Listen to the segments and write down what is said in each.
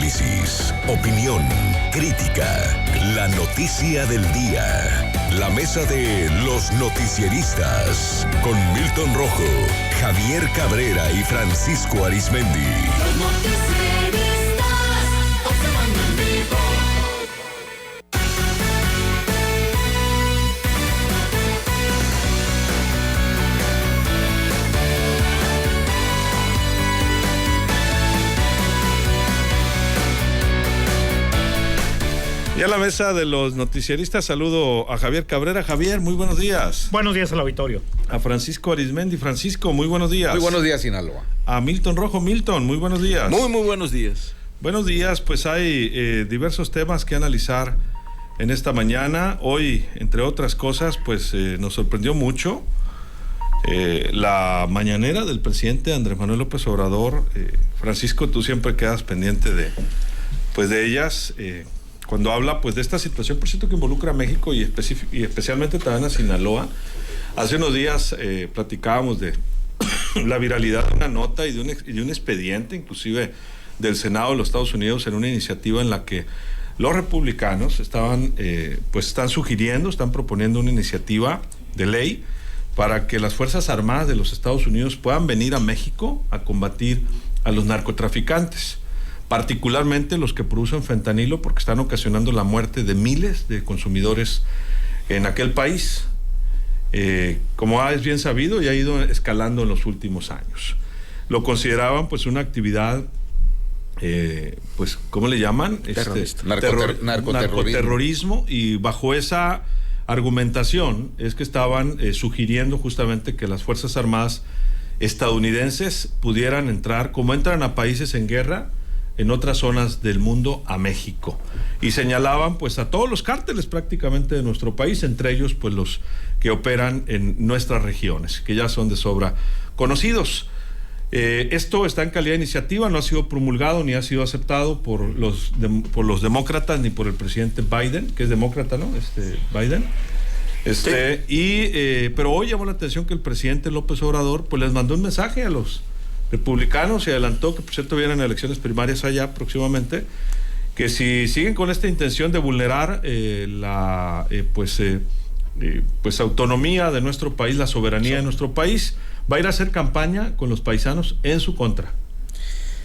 análisis, opinión, crítica, la noticia del día. La mesa de los noticieristas con Milton Rojo, Javier Cabrera y Francisco Arizmendi. Los noticieristas observando en vivo. Y a la mesa de los noticieristas saludo a Javier Cabrera. Javier, muy buenos días. Buenos días al auditorio. A Francisco Arizmendi. Francisco, muy buenos días. Muy buenos días, Sinaloa. A Milton Rojo. Milton, muy buenos días. Muy buenos días. Buenos días, pues hay diversos temas que analizar en esta mañana. Hoy, entre otras cosas, pues nos sorprendió mucho la mañanera del presidente Andrés Manuel López Obrador. Francisco, tú siempre quedas pendiente de ellas. Cuando habla pues de esta situación, por cierto, que involucra a México y especialmente también a Sinaloa. Hace unos días platicábamos de la viralidad de una nota y de un expediente, inclusive del Senado de los Estados Unidos, en una iniciativa en la que los republicanos están sugiriendo, están proponiendo una iniciativa de ley para que las Fuerzas Armadas de los Estados Unidos puedan venir a México a combatir a los narcotraficantes, particularmente los que producen fentanilo, porque están ocasionando la muerte de miles de consumidores en aquel país. Como es bien sabido, y ha ido escalando en los últimos años. Lo consideraban pues una actividad, ¿cómo le llaman? Narcoterrorismo, y bajo esa argumentación es que estaban sugiriendo justamente que las Fuerzas Armadas estadounidenses pudieran entrar, como entran a países en guerra, en otras zonas del mundo, a México, y señalaban pues a todos los cárteles prácticamente de nuestro país, entre ellos pues los que operan en nuestras regiones, que ya son de sobra conocidos. Esto está en calidad de iniciativa, no ha sido promulgado ni ha sido aceptado por los demócratas ni por el presidente Biden, que es demócrata, ¿no? Biden. Sí. Pero hoy llamó la atención que el presidente López Obrador pues les mandó un mensaje a los republicanos y adelantó que por cierto vienen elecciones primarias allá próximamente, que si siguen con esta intención de vulnerar la autonomía de nuestro país, la soberanía de nuestro país, va a ir a hacer campaña con los paisanos en su contra,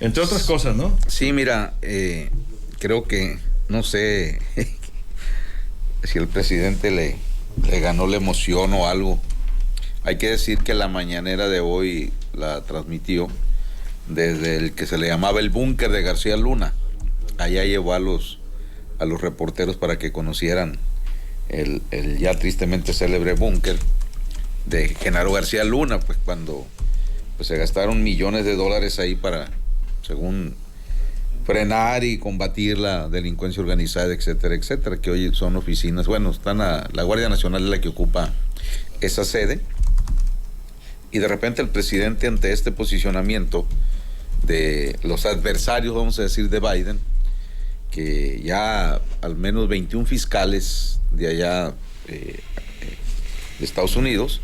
entre otras cosas, ¿no? Sí, mira, creo que no sé si el presidente le ganó la emoción o algo. Hay que decir que la mañanera de hoy la transmitió desde el que se le llamaba el búnker de García Luna. Allá llevó a los reporteros para que conocieran el ya tristemente célebre búnker de Genaro García Luna, pues cuando pues se gastaron millones de dólares ahí para, según, frenar y combatir la delincuencia organizada, etcétera, etcétera, que hoy son oficinas, la Guardia Nacional es la que ocupa esa sede. Y de repente el presidente, ante este posicionamiento de los adversarios, vamos a decir, de Biden, que ya al menos 21 fiscales de allá de Estados Unidos,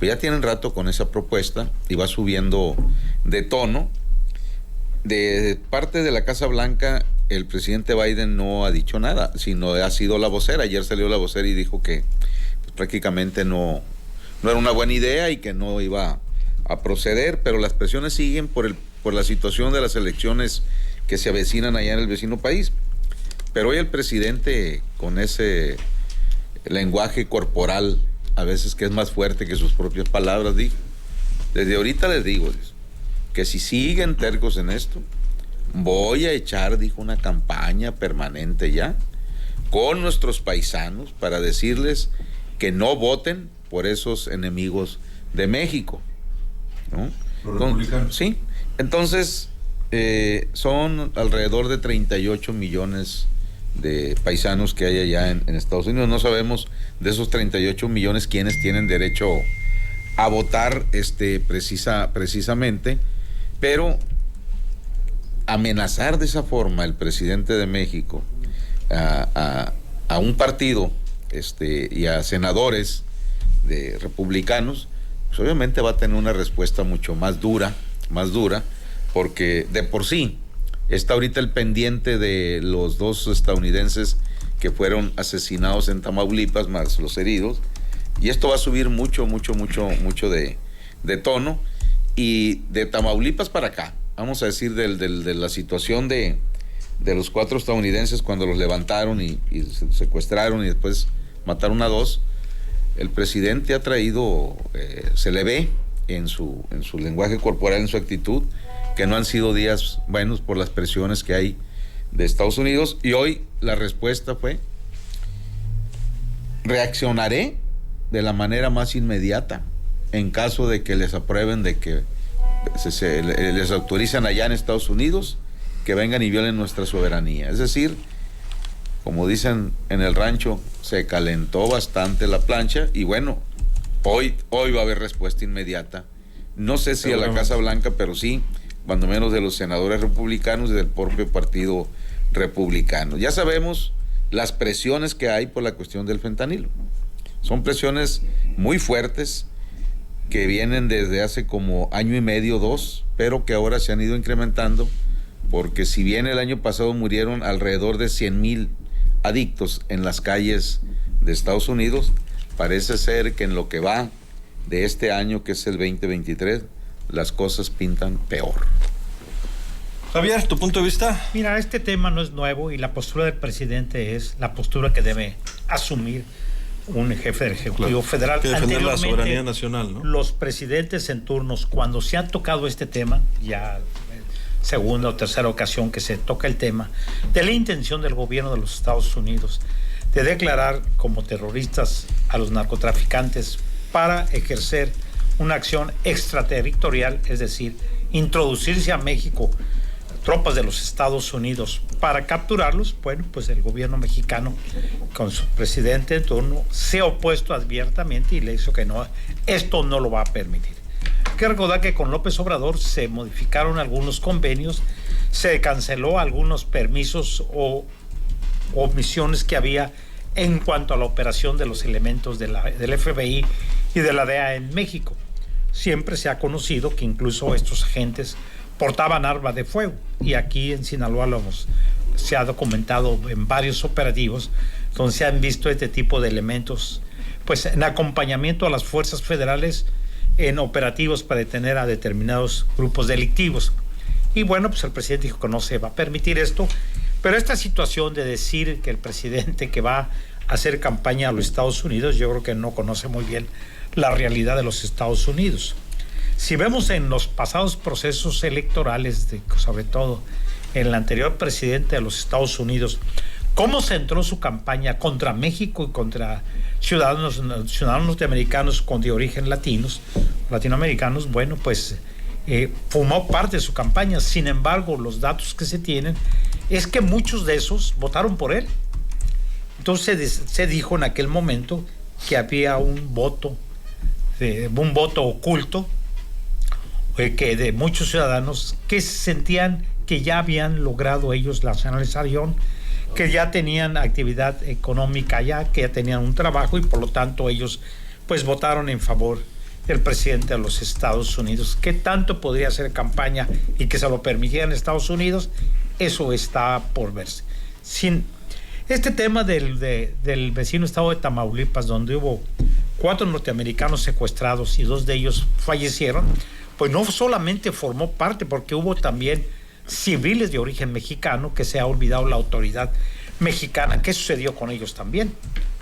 pues ya tienen rato con esa propuesta y va subiendo de tono. De parte de la Casa Blanca, el presidente Biden no ha dicho nada, sino ha sido la vocera. Ayer salió la vocera y dijo que pues, prácticamente no era una buena idea y que no iba a proceder, pero las presiones siguen por la situación de las elecciones que se avecinan allá en el vecino país. Pero hoy el presidente, con ese lenguaje corporal, a veces que es más fuerte que sus propias palabras, dijo: desde ahorita les digo que si siguen tercos en esto, voy a echar, dijo, una campaña permanente ya con nuestros paisanos para decirles que no voten por esos enemigos de México, ¿no? Los republicanos. Sí, entonces son alrededor de 38 millones de paisanos que hay allá en Estados Unidos. No sabemos de esos 38 millones quiénes tienen derecho a votar precisamente, pero amenazar de esa forma el presidente de México a un partido y a senadores de republicanos, pues obviamente va a tener una respuesta mucho más dura, porque de por sí Está ahorita el pendiente de los 2 estadounidenses que fueron asesinados en Tamaulipas, más los heridos. Y esto va a subir mucho de tono. Y de Tamaulipas para acá, vamos a decir, de la situación de los 4 estadounidenses cuando los levantaron y secuestraron y después mataron a 2, el presidente ha traído, se le ve en su lenguaje corporal, en su actitud, que no han sido días buenos por las presiones que hay de Estados Unidos. Y hoy la respuesta fue: reaccionaré de la manera más inmediata en caso de que les aprueben, de que les autorizan allá en Estados Unidos que vengan y violen nuestra soberanía. Es decir, como dicen en el rancho, se calentó bastante la plancha y bueno, hoy va a haber respuesta inmediata. No sé si a la Casa Blanca, pero sí, cuando menos de los senadores republicanos y del propio partido republicano. Ya sabemos las presiones que hay por la cuestión del fentanilo. Son presiones muy fuertes que vienen desde hace como año y medio, 2, pero que ahora se han ido incrementando, porque si bien el año pasado murieron alrededor de 100,000 adictos en las calles de Estados Unidos, parece ser que en lo que va de este año, que es el 2023, las cosas pintan peor. Javier, ¿tu punto de vista? Mira, este tema no es nuevo y la postura del presidente es la postura que debe asumir un jefe del Ejecutivo Federal. Que defender la soberanía nacional, ¿no? Los presidentes en turnos, cuando se ha tocado este tema, ya segunda o tercera ocasión que se toca el tema, de la intención del gobierno de los Estados Unidos de declarar como terroristas a los narcotraficantes para ejercer una acción extraterritorial, es decir, introducirse a México tropas de los Estados Unidos para capturarlos, bueno, pues el gobierno mexicano con su presidente en turno se ha opuesto abiertamente y le hizo que no, esto no lo va a permitir. Hay que recordar que con López Obrador se modificaron algunos convenios, se canceló algunos permisos o misiones que había en cuanto a la operación de los elementos del FBI y de la DEA en México. Siempre se ha conocido que incluso estos agentes portaban armas de fuego, y aquí en Sinaloa se ha documentado en varios operativos donde se han visto este tipo de elementos, pues en acompañamiento a las fuerzas federales en operativos para detener a determinados grupos delictivos. Y bueno, pues el presidente dijo que no se va a permitir esto, pero esta situación de decir que el presidente que va a hacer campaña a los Estados Unidos, yo creo que no conoce muy bien la realidad de los Estados Unidos. Si vemos en los pasados procesos electorales, sobre todo en el anterior presidente de los Estados Unidos, cómo centró su campaña contra México y contra ciudadanos norteamericanos de origen latinoamericanos, bueno, pues formó parte de su campaña. Sin embargo, los datos que se tienen es que muchos de esos votaron por él. Entonces se dijo en aquel momento que había un voto oculto, que de muchos ciudadanos que sentían que ya habían logrado ellos la nacionalización, que ya tenían actividad económica allá, que ya tenían un trabajo y por lo tanto ellos pues votaron en favor del presidente de los Estados Unidos. ¿Qué tanto podría hacer campaña y que se lo permitieran Estados Unidos? Eso está por verse. Este tema del vecino estado de Tamaulipas, donde hubo 4 norteamericanos secuestrados y 2 de ellos fallecieron, pues no solamente formó parte, porque hubo también civiles de origen mexicano, que se ha olvidado la autoridad mexicana. ¿Qué sucedió con ellos también?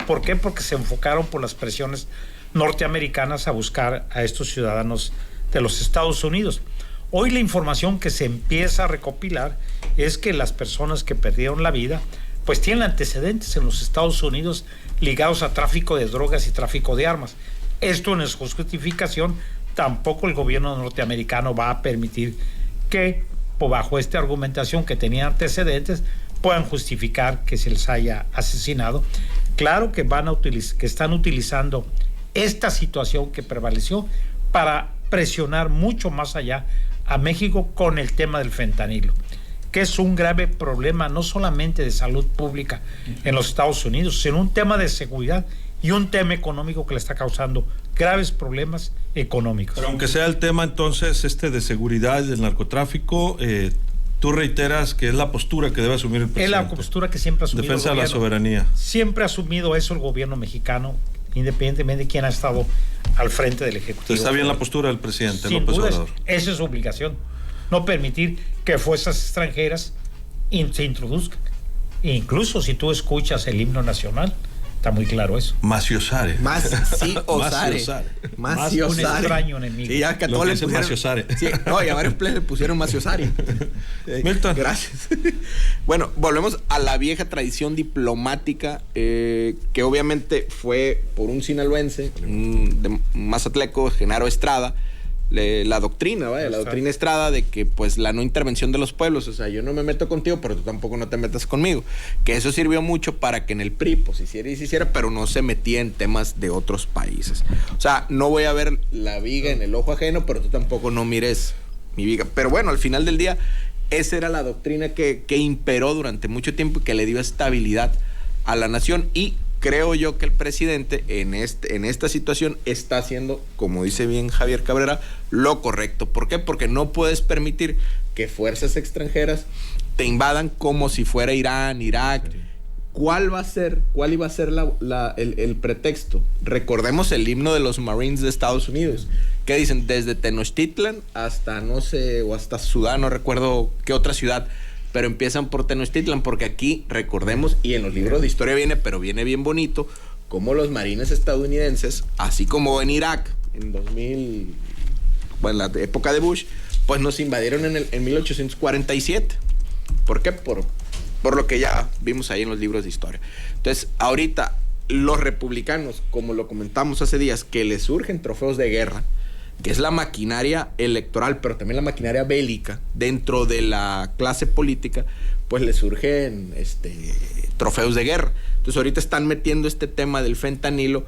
¿Por qué? Porque se enfocaron por las presiones norteamericanas a buscar a estos ciudadanos de los Estados Unidos. Hoy la información que se empieza a recopilar es que las personas que perdieron la vida pues tienen antecedentes en los Estados Unidos ligados a tráfico de drogas y tráfico de armas. Esto no es justificación. Tampoco el gobierno norteamericano va a permitir que, bajo esta argumentación que tenía antecedentes, puedan justificar que se les haya asesinado. Claro que están utilizando esta situación que prevaleció para presionar mucho más allá a México con el tema del fentanilo, que es un grave problema no solamente de salud pública en los Estados Unidos, sino un tema de seguridad y un tema económico que le está causando graves problemas económicos. Pero aunque sea el tema entonces de seguridad y del narcotráfico, Tú reiteras que es la postura que debe asumir el presidente. Es la postura que siempre ha asumido Defensa el de la gobierno. soberanía. Siempre ha asumido eso el gobierno mexicano, independientemente de quién ha estado al frente del Ejecutivo. Está bien la postura del presidente Sin López duda, Obrador. esa es su obligación. No permitir que fuerzas extranjeras se introduzcan. Incluso si tú escuchas el himno nacional, está muy claro eso. Maciosare. Más sí osare. Más sí Un osare. extraño enemigo. Sí, ya que a Lo todos que le es el pusieron. maciosare. Sí, no, y a varios players le pusieron maciosare. Milton. Gracias. Bueno, volvemos a la vieja tradición diplomática, que obviamente fue por un sinaloense, de Mazatleco, Genaro Estrada, la doctrina, vaya, la doctrina Estrada de que pues la no intervención de los pueblos, o sea, yo no me meto contigo, pero tú tampoco no te metas conmigo, que eso sirvió mucho para que en el PRI pues hiciera y se hiciera, pero no se metía en temas de otros países. O sea, no voy a ver la viga en el ojo ajeno, pero tú tampoco no mires mi viga. Pero bueno, al final del día, esa era la doctrina que imperó durante mucho tiempo y que le dio estabilidad a la nación, y creo yo que el presidente en esta situación está haciendo, como dice bien Javier Cabrera, lo correcto. ¿Por qué? Porque no puedes permitir que fuerzas extranjeras te invadan como si fuera Irán, Irak. ¿Cuál iba a ser el pretexto? Recordemos el himno de los Marines de Estados Unidos, que dicen desde Tenochtitlan hasta no sé, o hasta Sudán, no recuerdo qué otra ciudad, pero empiezan por Tenochtitlan, porque aquí recordemos, y en los libros de historia viene, pero viene bien bonito, como los marines estadounidenses, así como en Irak, en 2000, bueno, en la época de Bush, pues nos invadieron en 1847. ¿Por qué? Por lo que ya vimos ahí en los libros de historia. Entonces, ahorita, los republicanos, como lo comentamos hace días, que les surgen trofeos de guerra, que es la maquinaria electoral, pero también la maquinaria bélica dentro de la clase política, pues le surgen trofeos de guerra. Entonces ahorita están metiendo este tema del fentanilo.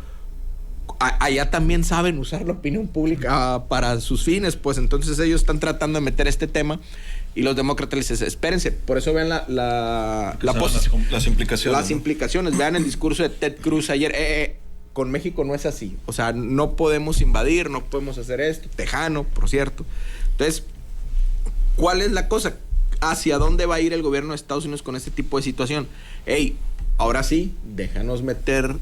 Allá también saben usar la opinión pública para sus fines, pues entonces ellos están tratando de meter este tema y los demócratas les dicen, espérense. Por eso vean Las implicaciones. las implicaciones. Vean el discurso de Ted Cruz ayer. Con México no es así. O sea, no podemos invadir, no podemos hacer esto. Tejano, por cierto. Entonces, ¿cuál es la cosa? ¿Hacia dónde va a ir el gobierno de Estados Unidos con este tipo de situación? Hey, ahora sí, déjanos meter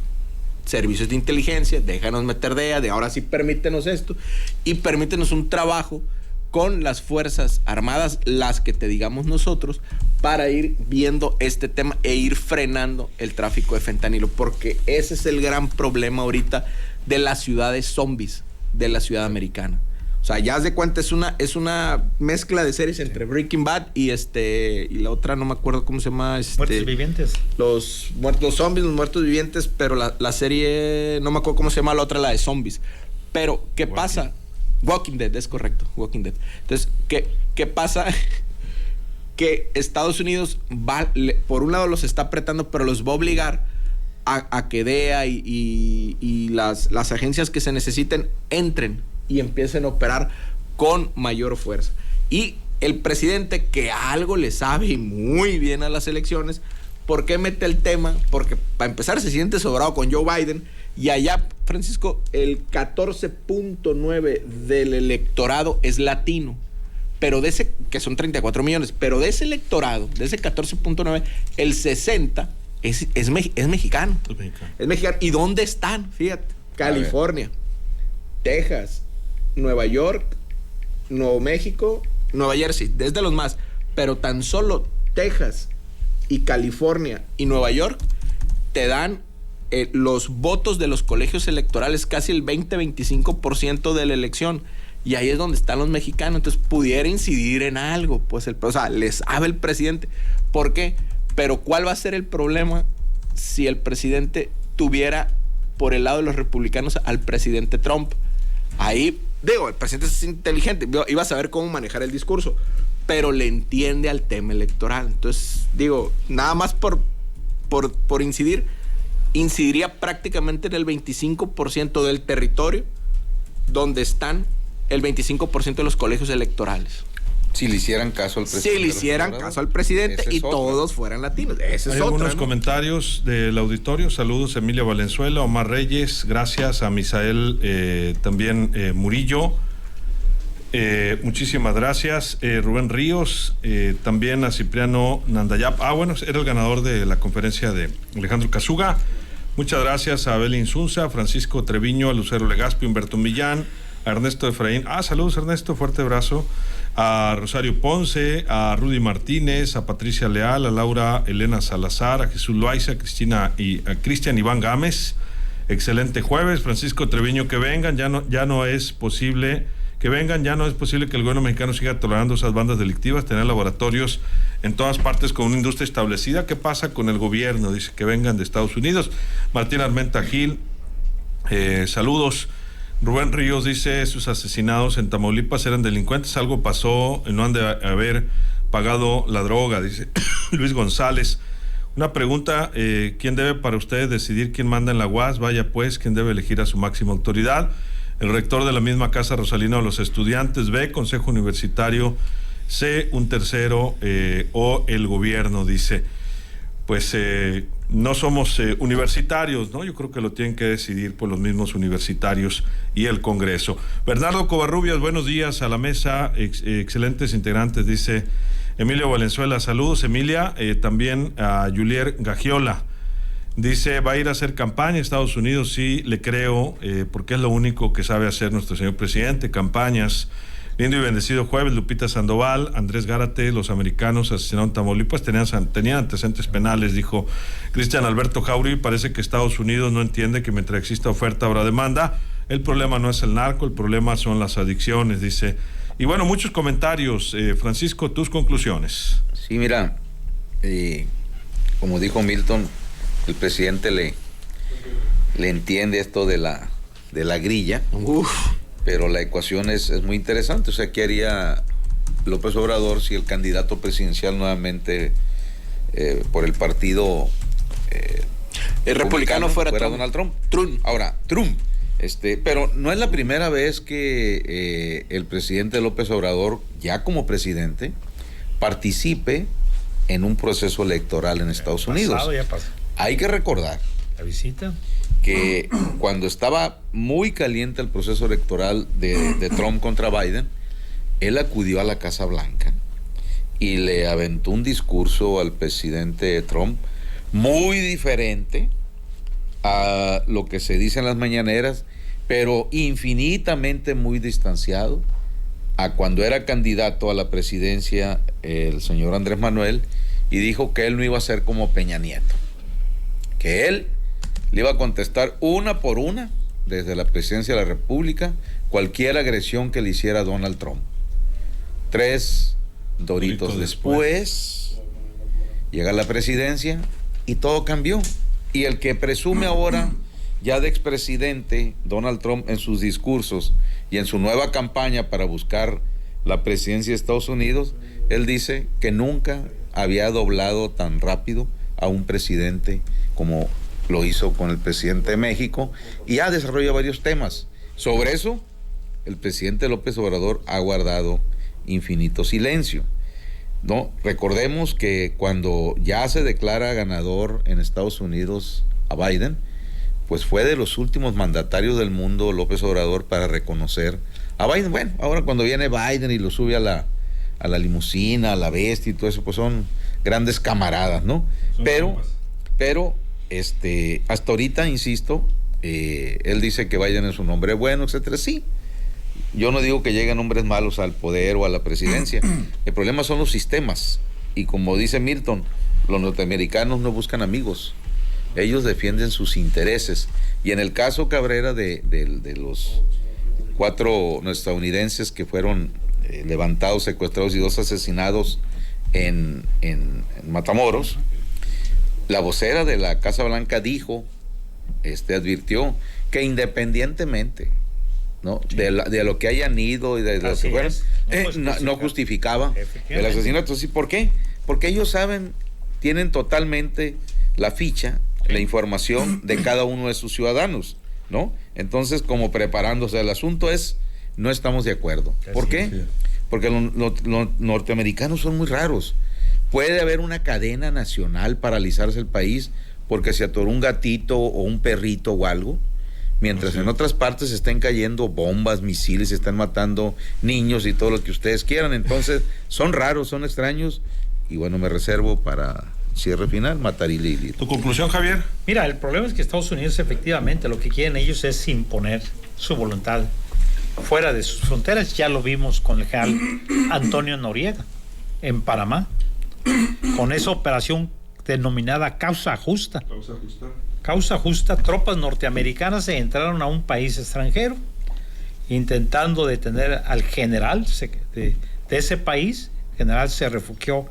servicios de inteligencia, déjanos meter DEA, ahora sí permítenos esto, y permítenos un trabajo con las Fuerzas Armadas, las que te digamos nosotros, para ir viendo este tema e ir frenando el tráfico de fentanilo, porque ese es el gran problema ahorita de las ciudades zombies de la ciudad americana. O sea, ya haz de cuenta, es una mezcla de series entre Breaking Bad y la otra, no me acuerdo cómo se llama. Muertos vivientes. Los zombies, los muertos vivientes, pero la serie, no me acuerdo cómo se llama la otra, la de zombies. Pero, ¿qué pasa? Walking Dead, es correcto, Walking Dead. Entonces, ¿qué pasa? Que Estados Unidos por un lado los está apretando, pero los va a obligar a que DEA y las agencias que se necesiten entren y empiecen a operar con mayor fuerza. Y el presidente, que algo le sabe muy bien a las elecciones, ¿por qué mete el tema? Porque para empezar se siente sobrado con Joe Biden, y allá, Francisco, el 14.9 del electorado es latino, pero de ese, que son 34 millones, pero de ese electorado, de ese 14.9, el 60 es mexicano. Es mexicano. ¿Y dónde están? Fíjate, California, Texas, Nueva York, Nuevo México, Nueva Jersey, desde los más, pero tan solo Texas y California y Nueva York te dan los votos de los colegios electorales, casi el 20-25% de la elección, y ahí es donde están los mexicanos. Entonces pudiera incidir en algo, pues o sea, les sabe el presidente. ¿Por qué? Pero ¿cuál va a ser el problema si el presidente tuviera por el lado de los republicanos al presidente Trump? Ahí, digo, el presidente es inteligente, iba a saber cómo manejar el discurso, pero le entiende al tema electoral. Entonces, digo, nada más por incidiría prácticamente en el 25% del territorio donde están el 25% de los colegios electorales. Si le hicieran caso al presidente. Si le hicieran caso al presidente y todos fueran latinos. Ese Hay es algunos ¿no? comentarios del auditorio. Saludos a Emilio Valenzuela, Omar Reyes, gracias a Misael también Murillo. Muchísimas gracias. Rubén Ríos, también a Cipriano Nandayap. Bueno, era el ganador de la conferencia de Alejandro Casuga. Muchas gracias a Abel Insunza, Francisco Treviño, a Lucero Legaspi, Humberto Millán, a Ernesto Efraín. Saludos Ernesto, fuerte abrazo. A Rosario Ponce, a Rudy Martínez, a Patricia Leal, a Laura Elena Salazar, a Jesús Loaiza, a Cristian Iván Gámez. Excelente jueves. Francisco Treviño, que vengan, ya no es posible que vengan, ya no es posible que el gobierno mexicano siga tolerando esas bandas delictivas, tener laboratorios en todas partes con una industria establecida. ¿Qué pasa con el gobierno? Dice que vengan de Estados Unidos. Martín Armenta Gil, saludos. Rubén Ríos dice, sus asesinados en Tamaulipas eran delincuentes, algo pasó, no han de haber pagado la droga, dice Luis González. Una pregunta, ¿quién debe para ustedes decidir quién manda en la UAS? Vaya pues, ¿quién debe elegir a su máxima autoridad? El rector de la misma casa, Rosalino de los Estudiantes, B, Consejo Universitario, C, un tercero, o el gobierno, dice. Pues no somos universitarios, ¿no? Yo creo que lo tienen que decidir por los mismos universitarios y el Congreso. Bernardo Covarrubias, buenos días a la mesa, excelentes integrantes, dice Emilio Valenzuela. Saludos, Emilia. También a Julier Gagiola. Dice, va a ir a hacer campaña a Estados Unidos, sí, le creo, porque es lo único que sabe hacer nuestro señor presidente, campañas. Lindo y bendecido jueves. Lupita Sandoval, Andrés Gárate, los americanos asesinaron en Tamaulipas, tenían antecedentes penales, dijo Cristian Alberto Jauri. Parece que Estados Unidos no entiende que mientras exista oferta habrá demanda. El problema no es el narco, el problema son las adicciones, dice. Y bueno, muchos comentarios. Francisco, tus conclusiones. Sí, mira, como dijo Milton, el presidente le entiende esto de la grilla. Pero la ecuación es muy interesante. O sea, ¿qué haría López Obrador si el candidato presidencial nuevamente por el partido el republicano fuera Donald Trump? Ahora, Trump. Pero no es la primera vez que el presidente López Obrador, ya como presidente, participe en un proceso electoral en Estados Unidos. Ya pasó. Hay que recordar La visita. que cuando estaba muy caliente el proceso electoral de Trump contra Biden, él acudió a la Casa Blanca y le aventó un discurso al presidente Trump muy diferente a lo que se dice en las mañaneras, pero infinitamente muy distanciado a cuando era candidato a la presidencia el señor Andrés Manuel, y dijo que él no iba a ser como Peña Nieto, que él le iba a contestar una por una desde la presidencia de la República cualquier agresión que le hiciera Donald Trump. 3 doritos después llega la presidencia y todo cambió. Y el que presume ahora ya de expresidente Donald Trump en sus discursos y en su nueva campaña para buscar la presidencia de Estados Unidos, él dice que nunca había doblado tan rápido a un presidente como lo hizo con el presidente de México, y ha desarrollado varios temas. Sobre eso, el presidente López Obrador ha guardado infinito silencio, ¿no? Recordemos que cuando ya se declara ganador en Estados Unidos a Biden, pues fue de los últimos mandatarios del mundo López Obrador para reconocer a Biden. Bueno, ahora cuando viene Biden y lo sube a la limusina, a la bestia y todo eso, pues son grandes camaradas, ¿no? Pero hasta ahorita, insisto, él dice que Biden es un hombre bueno, etcétera. Sí, yo no digo que lleguen hombres malos al poder o a la presidencia. El problema son los sistemas. Y como dice Milton, los norteamericanos no buscan amigos. Ellos defienden sus intereses. Y en el caso Cabrera de los 4 estadounidenses que fueron levantados, secuestrados y 2 asesinados en Matamoros, la vocera de la Casa Blanca dijo, advirtió que independientemente, ¿no?, de lo que hayan ido y de lo que fueron, no justificaba el asesinato. ¿Sí? ¿Por qué? Porque ellos saben, tienen totalmente la ficha, la información de cada uno de sus ciudadanos, ¿no? Entonces, como preparándose, el asunto es, no estamos de acuerdo. ¿Por qué? Porque los norteamericanos son muy raros. Puede haber una cadena nacional, paralizarse el país porque se atoró un gatito o un perrito o algo, Mientras Así en es. otras partes estén cayendo bombas, misiles, se están matando niños y todo lo que ustedes quieran. Entonces, son raros, son extraños. Y bueno, me reservo para cierre final, matar y lidir. ¿Tu conclusión, Javier? Mira, el problema es que Estados Unidos efectivamente lo que quieren ellos es imponer su voluntad fuera de sus fronteras. Ya lo vimos con el general Antonio Noriega en Panamá, con esa operación denominada Causa Justa. Causa Justa, tropas norteamericanas se entraron a un país extranjero intentando detener al general de ese país. El general se refugió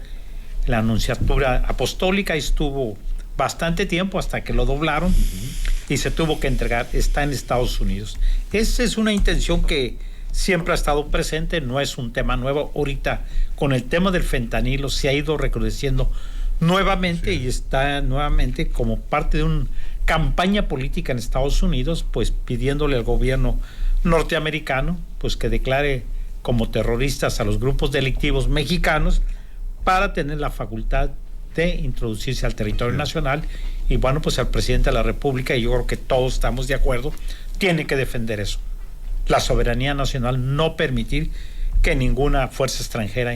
en la Nunciatura Apostólica y estuvo bastante tiempo hasta que lo doblaron y se tuvo que entregar. Está en Estados Unidos. Esa es una intención que siempre ha estado presente, no es un tema nuevo. Ahorita con el tema del fentanilo se ha ido recrudeciendo nuevamente y está nuevamente como parte de una campaña política en Estados Unidos, pues pidiéndole al gobierno norteamericano pues que declare como terroristas a los grupos delictivos mexicanos para tener la facultad de introducirse al territorio nacional. Y bueno, pues el presidente de la República, y yo creo que todos estamos de acuerdo, tiene que defender eso, la soberanía nacional, no permitir que ninguna fuerza extranjera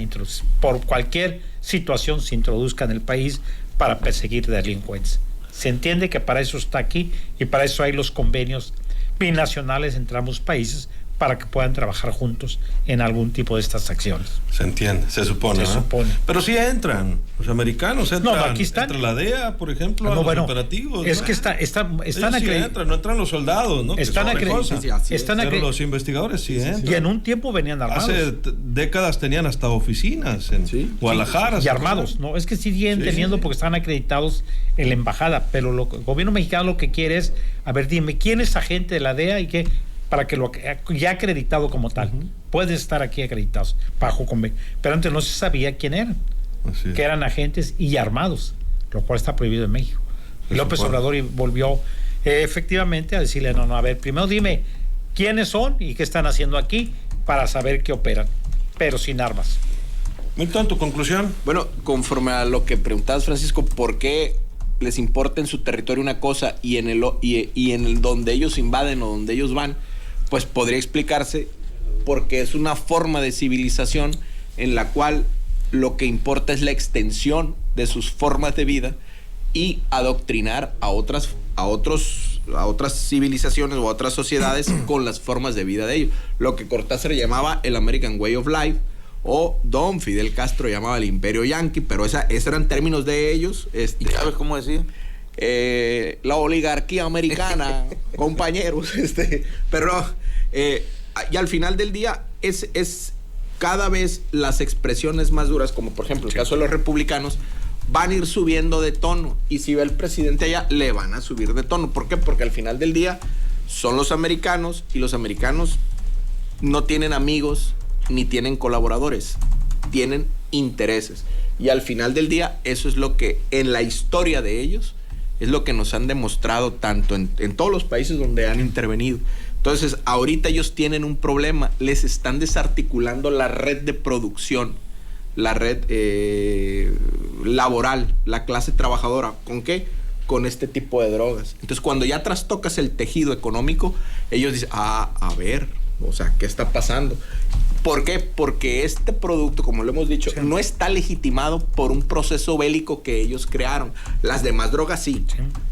por cualquier situación se introduzca en el país para perseguir delincuentes. Se entiende que para eso está aquí y para eso hay los convenios binacionales entre ambos países para que puedan trabajar juntos en algún tipo de estas acciones. Se entiende, se supone. Se ¿no? supone. Pero sí entran, los americanos entran. No, aquí están. Entra la DEA, por ejemplo, a los operativos. Es ¿no? que están Ellos sí acreditados. entran, no entran los soldados, ¿no? Están acreditados. Pero los investigadores sí entran. Y en un tiempo venían armados. Hace décadas tenían hasta oficinas en Guadalajara. Y armados, no, es que siguen teniendo porque están acreditados en la embajada, pero el gobierno mexicano lo que quiere es, a ver, dime, ¿quién es agente de la DEA y qué? Para que lo ya acreditado como tal, puede estar aquí acreditados bajo convenio, pero antes no se sabía quién eran, que eran agentes y armados, lo cual está prohibido en México. Y López Obrador volvió efectivamente a decirle, no, a ver, primero dime quiénes son y qué están haciendo aquí para saber que operan, pero sin armas. Milton, ¿tu conclusión? Bueno, conforme a lo que preguntabas, Francisco, ¿por qué les importa en su territorio una cosa y en el donde ellos invaden o donde ellos van? Pues podría explicarse porque es una forma de civilización en la cual lo que importa es la extensión de sus formas de vida y adoctrinar a otras civilizaciones o a otras sociedades con las formas de vida de ellos. Lo que Cortázar llamaba el American Way of Life, o Don Fidel Castro llamaba el Imperio Yanqui, pero esos eran términos de ellos. ¿Y sabes cómo decía? La oligarquía americana, compañeros. Pero y al final del día es cada vez las expresiones más duras, como por ejemplo el caso de los republicanos, van a ir subiendo de tono. Y si ve el presidente allá, le van a subir de tono. ¿Por qué? Porque al final del día son los americanos y los americanos no tienen amigos ni tienen colaboradores, tienen intereses. Y al final del día, eso es lo que en la historia de ellos es lo que nos han demostrado tanto en todos los países donde han intervenido. Entonces, ahorita ellos tienen un problema, les están desarticulando la red de producción, la red laboral, la clase trabajadora. ¿Con qué? Con este tipo de drogas. Entonces, cuando ya trastocas el tejido económico, ellos dicen, a ver, o sea, ¿qué está pasando? ¿Por qué? Porque este producto, como lo hemos dicho, no está legitimado por un proceso bélico que ellos crearon. Las demás drogas sí,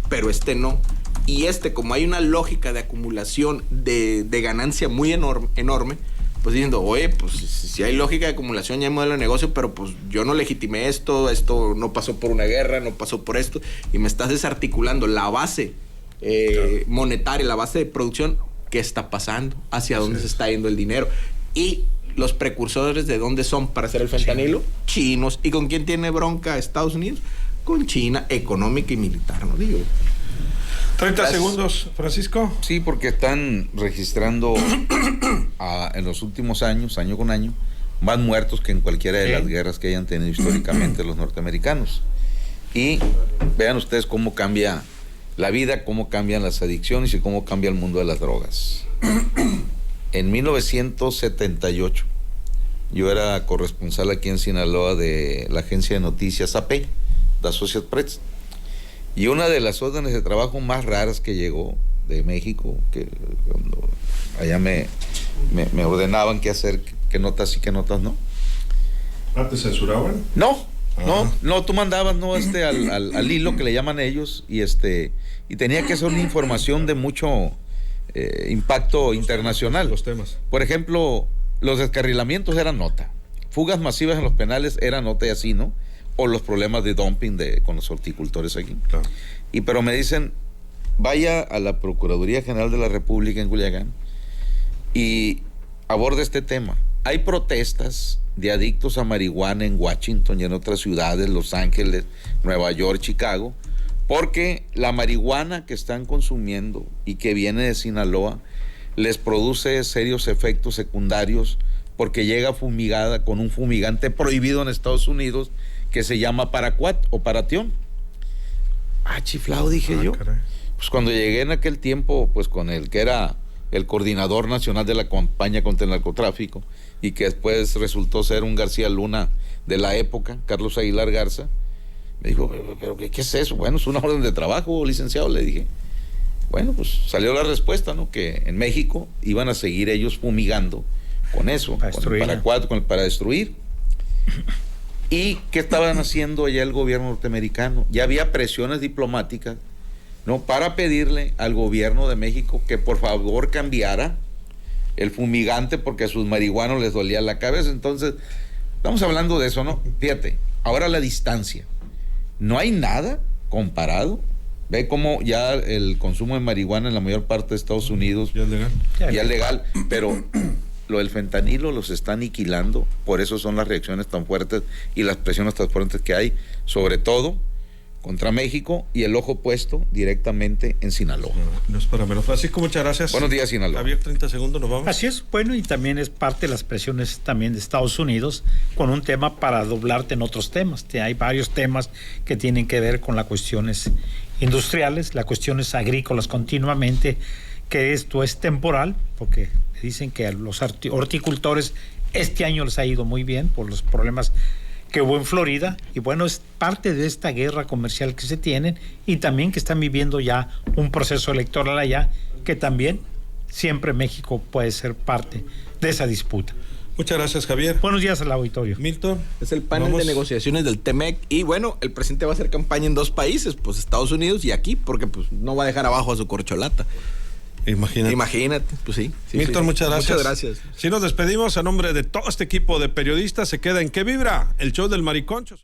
pero este no. Y como hay una lógica de acumulación de ganancia muy enorme, pues diciendo, oye, pues si hay lógica de acumulación, ya hay modelo de negocio, pero pues yo no legitimé esto no pasó por una guerra, no pasó por esto, y me estás desarticulando la base monetaria, la base de producción. ¿Qué está pasando? ¿Hacia dónde se está yendo el dinero? Y los precursores de dónde son para hacer el fentanilo, chinos. ¿Y con quién tiene bronca Estados Unidos? Con China, económica y militar, ¿no? Digo. 30 segundos, Francisco. Sí, porque están registrando en los últimos años, año con año, más muertos que en cualquiera de las guerras que hayan tenido históricamente los norteamericanos. Y vean ustedes cómo cambia la vida, cómo cambian las adicciones y cómo cambia el mundo de las drogas. En 1978, yo era corresponsal aquí en Sinaloa de la agencia de noticias AP, de Associated Press, y una de las órdenes de trabajo más raras que llegó de México, que cuando allá me ordenaban qué hacer, qué notas y qué notas no. ¿Ah, te censuraban? No, Ajá. no, tú mandabas al hilo que le llaman ellos y tenía que ser una información de mucho impacto internacional. Los temas. Por ejemplo, los descarrilamientos eran nota, fugas masivas en los penales era nota y así, ¿no? O los problemas de dumping con los horticultores aquí. Claro. Pero me dicen, vaya a la Procuraduría General de la República en Culiacán y aborde este tema. Hay protestas de adictos a marihuana en Washington y en otras ciudades, Los Ángeles, Nueva York, Chicago, porque la marihuana que están consumiendo y que viene de Sinaloa les produce serios efectos secundarios porque llega fumigada con un fumigante prohibido en Estados Unidos que se llama paraquat o paratión. Chiflado, dije yo. Caray. Pues cuando llegué en aquel tiempo, pues con el que era el coordinador nacional de la campaña contra el narcotráfico y que después resultó ser un García Luna de la época, Carlos Aguilar Garza, me dijo, ¿pero qué es eso? Bueno, es una orden de trabajo, licenciado, le dije. Bueno, pues salió la respuesta, ¿no? Que en México iban a seguir ellos fumigando con eso, para destruir. ¿Y qué estaban haciendo allá el gobierno norteamericano? Ya había presiones diplomáticas, ¿no? Para pedirle al gobierno de México que por favor cambiara el fumigante porque a sus marihuanos les dolía la cabeza. Entonces, estamos hablando de eso, ¿no? Fíjate, ahora la distancia. No hay nada comparado. Ve cómo ya el consumo de marihuana en la mayor parte de Estados Unidos ¿Ya es legal? ya es legal, pero lo del fentanilo los está aniquilando, por eso son las reacciones tan fuertes y las presiones tan fuertes que hay, sobre todo contra México y el ojo puesto directamente en Sinaloa. No es para menos. Francisco, muchas gracias. Buenos días, Sinaloa. Javier, 30 segundos, nos vamos. Así es, bueno, y también es parte de las presiones también de Estados Unidos con un tema para doblarte en otros temas. Hay varios temas que tienen que ver con las cuestiones industriales, las cuestiones agrícolas continuamente, que esto es temporal, porque dicen que a los horticultores este año les ha ido muy bien por los problemas que hubo en Florida, y bueno, es parte de esta guerra comercial que se tienen y también que están viviendo ya un proceso electoral allá, que también siempre México puede ser parte de esa disputa. Muchas gracias, Javier. Buenos días al auditorio. Milton. Es el panel vamos. de negociaciones del TEMEC y bueno, el presidente va a hacer campaña en dos países, pues Estados Unidos y aquí, porque pues no va a dejar abajo a su corcholata. Imagínate, pues sí. Milton, muchas gracias. Muchas gracias. Si nos despedimos a nombre de todo este equipo de periodistas, se queda en ¿Qué Vibra? El show del Mariconcho.